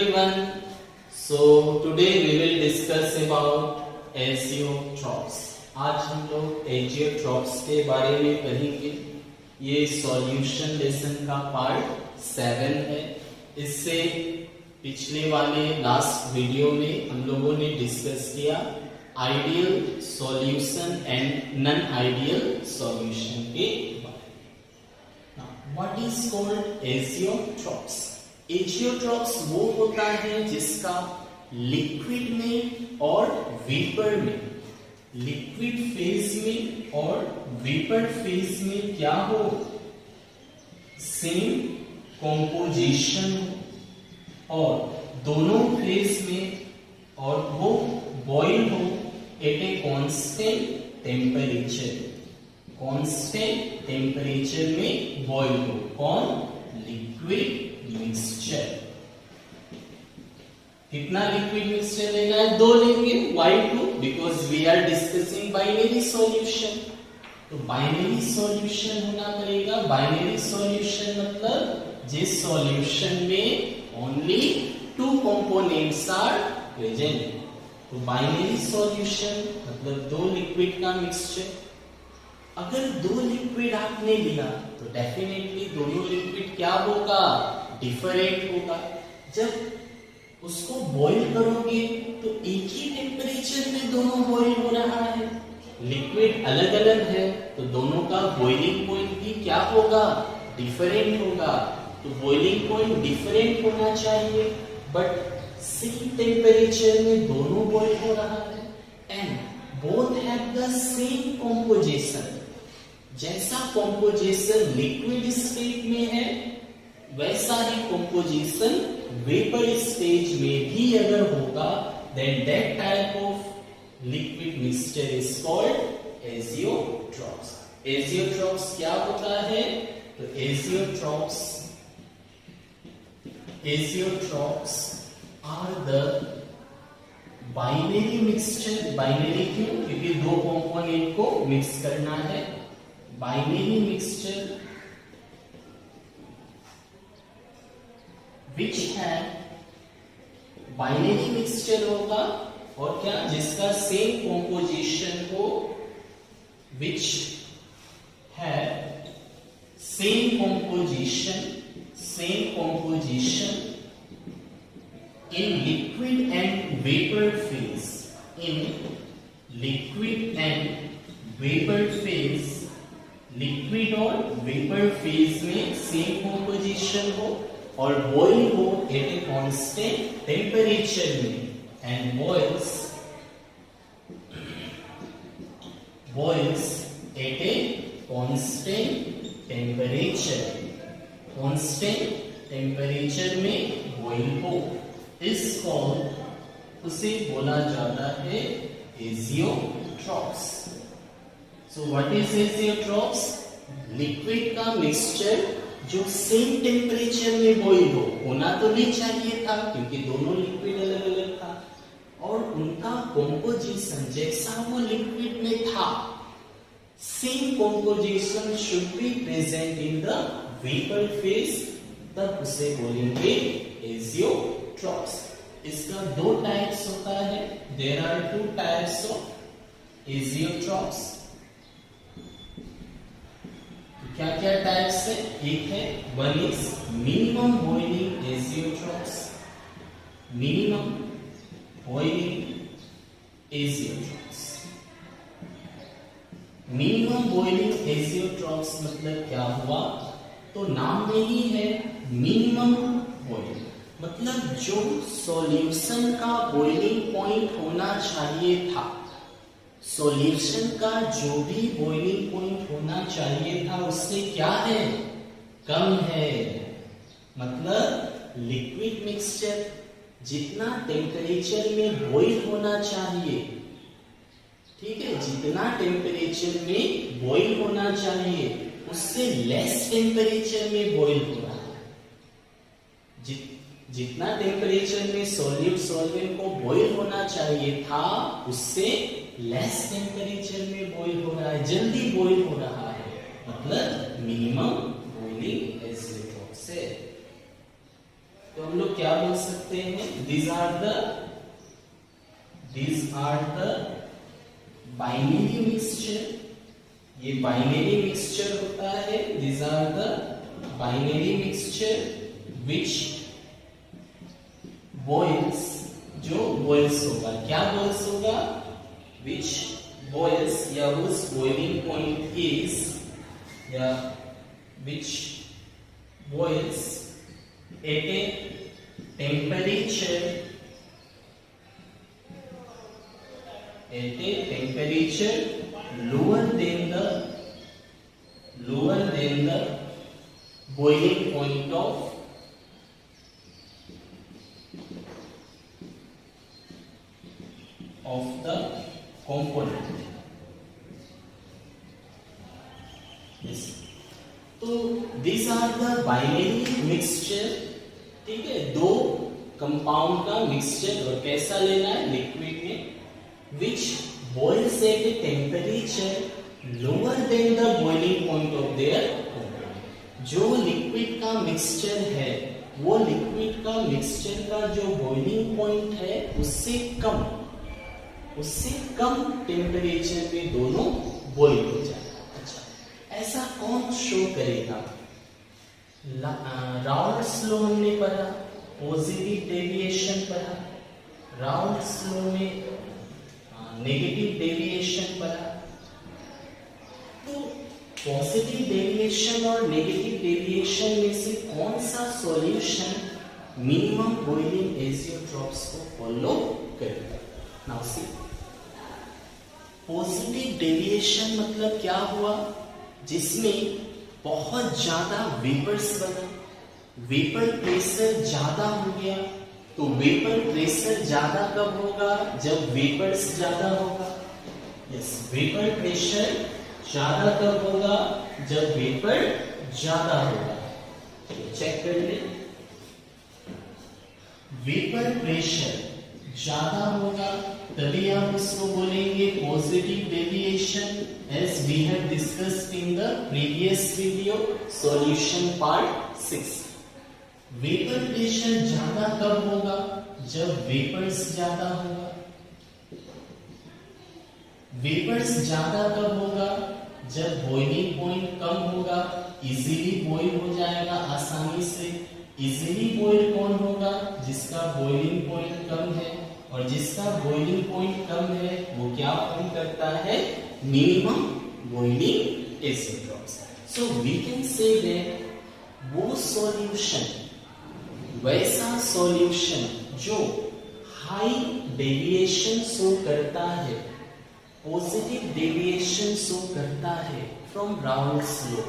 everyone. So today we will discuss about azeotrophs. आज हम लोग azeotrophs के बारे में पढ़ेंगे. ये सॉल्यूशन लेसन का पार्ट 7 है. इससे पिछले वाले लास्ट वीडियो में हम लोगों ने डिस्कस किया ideal solution and non ideal solution के बारे में. What is called azeotropes? Azeotropes वो होता है जिसका लिक्विड में और वेपर में, लिक्विड फेज में और वेपर फेज में क्या हो, सेम कॉम्पोजिशन और दोनों फेज में, और वो बॉइल हो at a constant temperature. Constant temperature में बॉइल हो. कौन? Liquid mixture. कितना लिक्विड मिक्सचर लेना है? 2 लेंगे. Why 2? Because we are discussing binary solution. तो बाइनरी सॉल्यूशन होना पड़ेगा. बाइनरी सॉल्यूशन मतलब जिस सॉल्यूशन में ओनली 2 कंपोनेंट्स आर प्रेजेंट. तो बाइनरी सॉल्यूशन मतलब 2 लिक्विड का मिक्सचर. अगर 2 लिक्विड आपने लिया तो डेफिनेटली दोनों लिक्विड क्या होगा? डिफरेंट होगा. जब उसको बॉईल करोगे तो एक ही टेम्परेचर में दोनों बॉईल हो रहा है. लिक्विड अलग अलग है तो दोनों का बॉइलिंग पॉइंट भी क्या होगा? डिफरेंट होगा. तो बॉइलिंग पॉइंट डिफरेंट होना चाहिए बट सेम टेम्परेचर में दोनों बॉईल हो रहा है and both have the same composition. जैसा कॉम्पोजिशन लिक्विड स्टेट में है वैसा ही कॉम्पोजिशन वेपर स्टेज में भी अगर होगा then that type of liquid mixture is called azeotropes. Azeotropes क्या होता है? तो azeotropes are the binary mixture. Binary क्यों? क्योंकि 2 कंपोनेंट को मिक्स करना है. Binary mixture which have binary mixture होगा और क्या? जिसका सेम कॉम्पोजिशन हो, which have same composition in liquid and vapor phase. In liquid and vapor phase, liquid और वेपर फेज में सेम कॉम्पोजिशन हो और बॉइल हो एट ए कांस्टेंट टेम्परेचर में and boils at a constant temperature. Constant temperature में boil हो is called, उसे बोला जाता है azeotropes. So what is azeotrophs? Liquid का मिक्सचर जो सेम टेम्परेचर में बॉइल हो. होना तो नहीं चाहिए था क्योंकि दोनों लिक्विड अलग अलग था और उनका कॉम्पोजिशन जैसा वो लिक्विड में था same composition should be present in the vapour phase. तब उसे बोलेंगे एजियोट्रॉप्स. इसका 2 टाइप्स होता है. There are 2 types of azeotropes. क्या क्या टाइप्स है? एक है one is minimum boiling azeotropes. Minimum boiling azeotropes. Minimum boiling azeotropes मतलब क्या हुआ? तो नाम में ही है मिनिमम बॉइलिंग मतलब जो सॉल्यूशन का बॉइलिंग पॉइंट होना चाहिए था, सॉल्यूशन का जो भी बॉइलिंग पॉइंट होना चाहिए था उससे क्या है? कम है. मतलब लिक्विड मिक्सचर जितना टेम्परेचर में बॉइल होना चाहिए, ठीक है, जितना टेम्परेचर में बॉइल होना चाहिए उससे लेस टेम्परेचर में बॉइल हो रहा है. जितना टेम्परेचर में सॉल्वेंट को बॉइल होना चाहिए था उससे लेस टेम्परेचर में बॉइल हो रहा है, जल्दी बॉइल हो रहा है. मतलब मिनिमम बॉइलिंग एजियोट्रॉप्स है. तो हम लोग क्या बोल सकते हैं, these are the binary mixture, ये बाइनरी मिक्सचर होता है, these are the binary mixture which boils, जो boils होगा, क्या boils होगा, which boils या उस boiling point is, या which boils at a temperature lower than the boiling point of the component. Yes. तो these are the binary mixture, ठीक है, दो कंपाउंड का मिक्सचर, और कैसा लेना है, लिक्विड में, which boils at a temperature lower than the boiling point of their component. जो लिक्विड का मिक्सचर है, वो लिक्विड का मिक्सचर का जो बॉइलिंग पॉइंट है उससे कम टेम्परेचर पे दोनों बॉइल हो जाएगा। अच्छा, ऐसा कौन शो करेगा? राउल्ट्स लॉ हमने पढ़ा, पॉजिटिव डेविएशन पढ़ा, राउल्ट्स लॉ में नेगेटिव डेविएशन पढ़ा। तो पॉजिटिव डेविएशन और नेगेटिव डेविएशन में से कौन सा सॉल्यूशन मिनिमम बॉइलिंग एजियोट्रॉप्स को फॉलो करेगा? नाउ सी, पॉजिटिव डेविएशन मतलब क्या हुआ, जिसमें बहुत ज्यादा वेपर्स बना, वेपर प्रेशर ज्यादा हो गया। तो वेपर प्रेशर ज्यादा कब होगा? जब वेपर्स ज्यादा होगा। यस, वेपर प्रेशर ज्यादा कब होगा? जब वेपर ज्यादा होगा। चेक कर ले, वेपर प्रेशर ज्यादा होगा तभी आप उसको बोलेंगे positive deviation, as we have discussed in the previous video solution part 6। Vapour pressure ज्यादा कब होगा? जब वेपर्स ज्यादा होगा। वेपर्स ज्यादा कब होगा? जब बॉइलिंग पॉइंट कम होगा, इजीली बॉइल हो जाएगा आसानी से। इजीली बॉइल कौन होगा? जिसका बॉइलिंग पॉइंट कम है, और जिसका बॉइलिंग पॉइंट कम है वो क्या फॉर्म करता है? Minimum boiling azeotropes. So we can say that वो सॉल्यूशन, वैसा सॉल्यूशन जो हाई डेविएशन शो करता है, पॉजिटिव डेविएशन शो करता है फ्रॉम राउल्ट्स लॉ,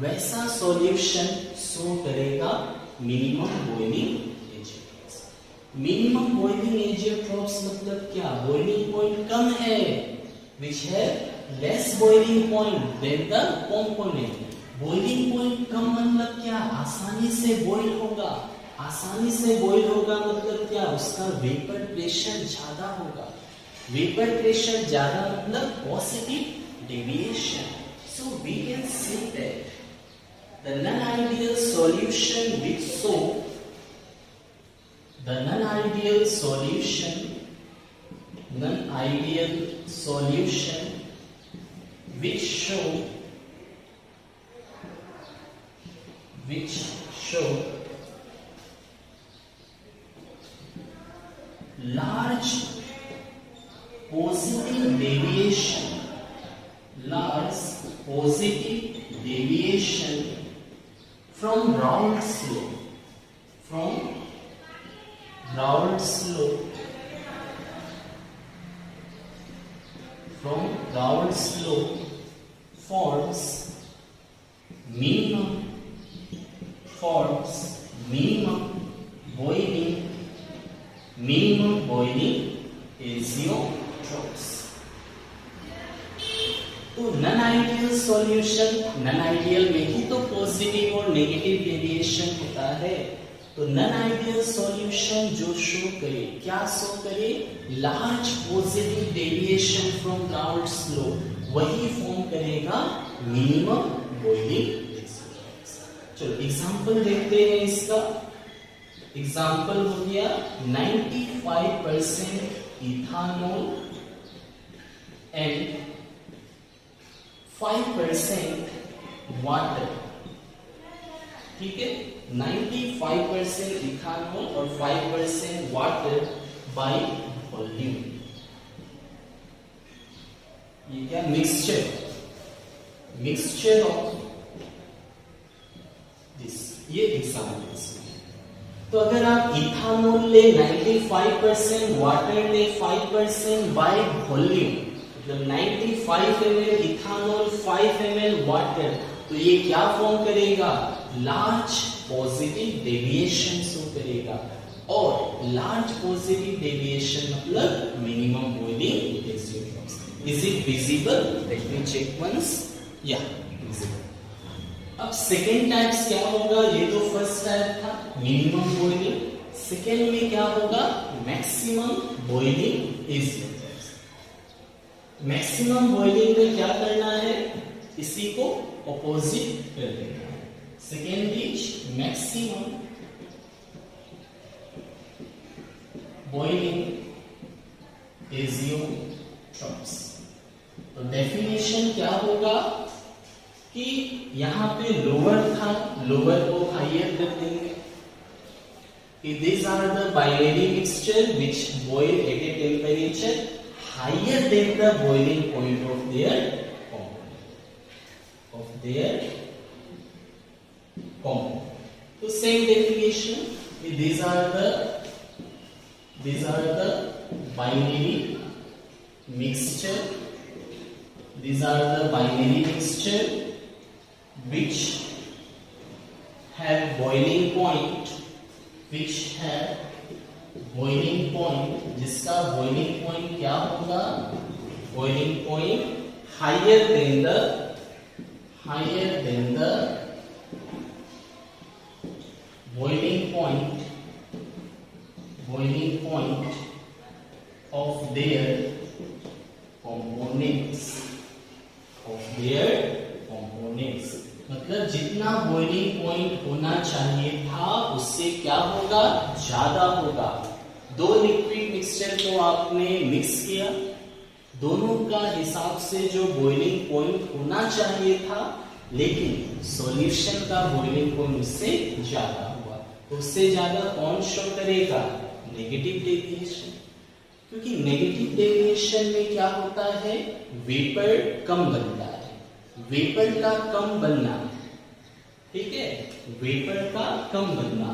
वैसा सॉल्यूशन शो करेगा minimum boiling azeotropes. Minimum boiling azeotropes मतलब क्या? बॉइलिंग पॉइंट कम है, which have less boiling point than the component. Boiling point कम मतलब क्या? आसानी से बॉइल होगा। आसानी से बॉइल होगा मतलब क्या? उसका वेपर प्रेशर ज्यादा होगा। वेपर प्रेशर ज्यादा मतलब positive deviation. So we can say that the non-ideal solution which show the non-ideal solution which show large positive deviation from Raoult's law forms minimum boiling azeotrophs. तो non ideal solution, non ideal में ही तो positive और negative deviation होता है। तो non ideal solution जो show करे, क्या शो करे? Large positive deviation from Raoult's law, वही फॉर्म करेगा मिनिमम बॉइलिंग। चलो एग्जांपल देखते हैं इसका। एग्जाम्पल हो गया 95% इथानॉल एंड 5% वाटर। ठीक है, 95% इथानॉल और 5% वाटर बाय वॉल्यूम। ये क्या मिक्सचर ऑफ दिस, ये एग्जाम्पल्स। तो अगर आप इथानॉल ले 95%, वाटर ले 5% बाय वॉल्यूम, मतलब 95 ml इथानॉल 5 ml वाटर, तो ये क्या फॉर्म करेगा? लार्ज पॉजिटिव डेविएशन शो करेगा। और लार्ज पॉजिटिव डेविएशन मतलब minimum boiling ratio. Is it visible? Let me check once. या विजिबल। अब सेकेंड टाइप्स क्या होगा? ये तो फर्स्ट टाइप था मिनिमम बॉइलिंग। सेकेंड में क्या होगा? Maximum boiling ratio. Maximum boiling में क्या करना है? इसी को ऑपोजिट कर देना है। Second is maximum boiling azeotropes. तो डेफिनेशन क्या होगा कि यहां पे लोअर था, लोअर को हायर कर देंगे कि these are the binary mixture which boil at a temperature higher than the boiling point of their compound. So same definition, these are the binary mixture. These are the binary mixture which have boiling point, जिसका boiling point क्या होगा? Boiling point higher than the boiling point of their components. मतलब जितना boiling point होना चाहिए था उससे क्या होगा? ज्यादा होगा। दो लिक्विड मिक्सचर को आपने मिक्स किया, दोनों का हिसाब से जो बॉइलिंग पॉइंट होना चाहिए था, लेकिन सॉल्यूशन का बॉइलिंग पॉइंट उससे ज्यादा हुआ। तो उससे ज्यादा कौन शो करेगा? Negative deviation. क्योंकि नेगेटिव डेविएशन में क्या होता है? वेपर कम बनता है। वेपर का कम बनना, ठीक है, वेपर का कम बनना।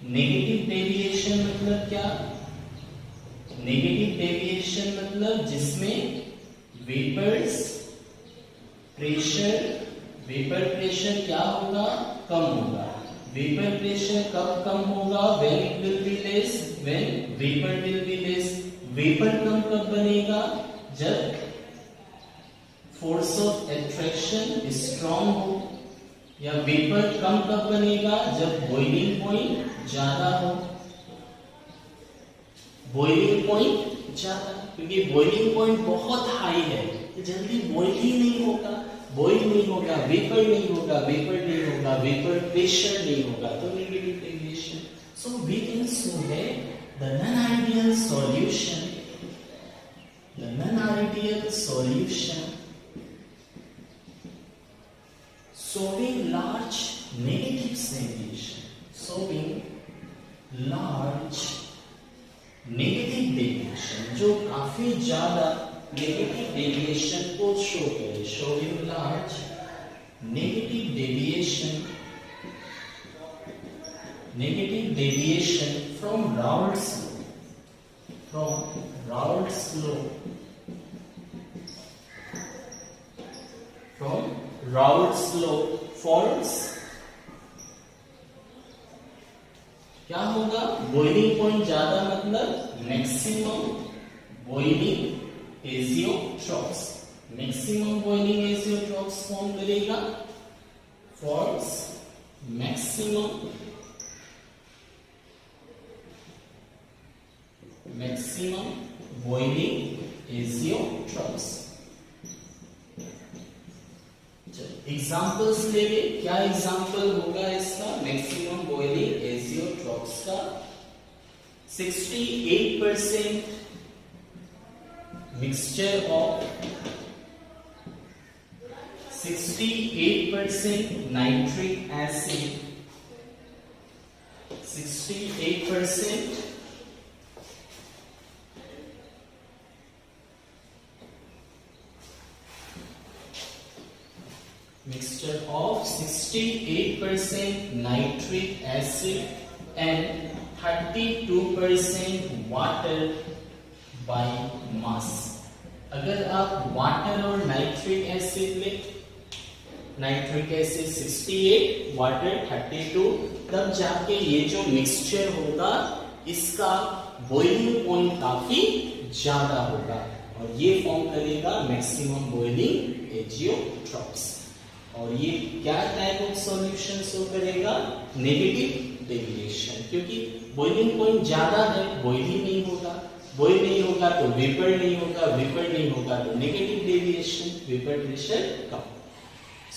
नेगेटिव डेविएशन मतलब क्या? नेगेटिव डेविएशन मतलब जिसमें वेपर प्रेशर क्या होगा? कम होगा। वेपर प्रेशर कब कम होगा? When it will be less, when vapour will be less. Vapour कम कब बनेगा? जब फोर्स ऑफ एट्रैक्शन स्ट्रॉन्ग हो। या वेपर कम कब बनेगा? जब बॉइलिंग पॉइंट ज्यादा हो। बॉइलिंग पॉइंट ज्यादा, क्योंकि बॉइलिंग पॉइंट बहुत हाई है तो जल्दी बॉइल ही नहीं होगा, वेपर नहीं होगा, वेपर प्रेशर नहीं होगा, तो negative deviation. So we can show that the non-ideal solution showing large negative deviation, जो काफी ज्यादा नेगेटिव डेविएशन को शो करे। showing large negative deviation from Raoult's law forms क्या होगा? बॉइलिंग पॉइंट ज्यादा मतलब maximum boiling azeotropes. Maximum boiling azeotropes form करेगा। Forms maximum boiling azeotropes. Examples ले ले, क्या एग्जाम्पल होगा इसका? मैक्सिमम बॉइलिंग एजियोट्रॉप्स एजियोट्रॉप्स का 68% mixture of 68% nitric acid 68% mixture of 68% nitric acid and 32% water by mass. अगर आप वाटर और नाइट्रिक एसिड ले, नाइट्रिक एसिड 68, वाटर 32, तब जाके ये जो मिक्सचर होगा इसका बॉइलिंग पॉइंट काफी ज्यादा होगा और ये फॉर्म करेगा मैक्सिमम बॉइलिंग एजियोट्रॉप्स। और ये क्या टाइप ऑफ सॉल्यूशन शो करेगा? नेगेटिव डेविएशन, क्योंकि बॉइलिंग पॉइंट ज्यादा है, बॉइलिंग नहीं होगा, बॉइल नहीं होगा तो वेपर नहीं होगा, वेपर नहीं होगा तो negative deviation, vapour pressure come.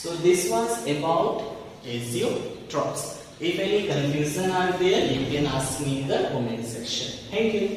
So this was about azeotropes. If any confusion are there, you can ask me in the comment section. Thank you.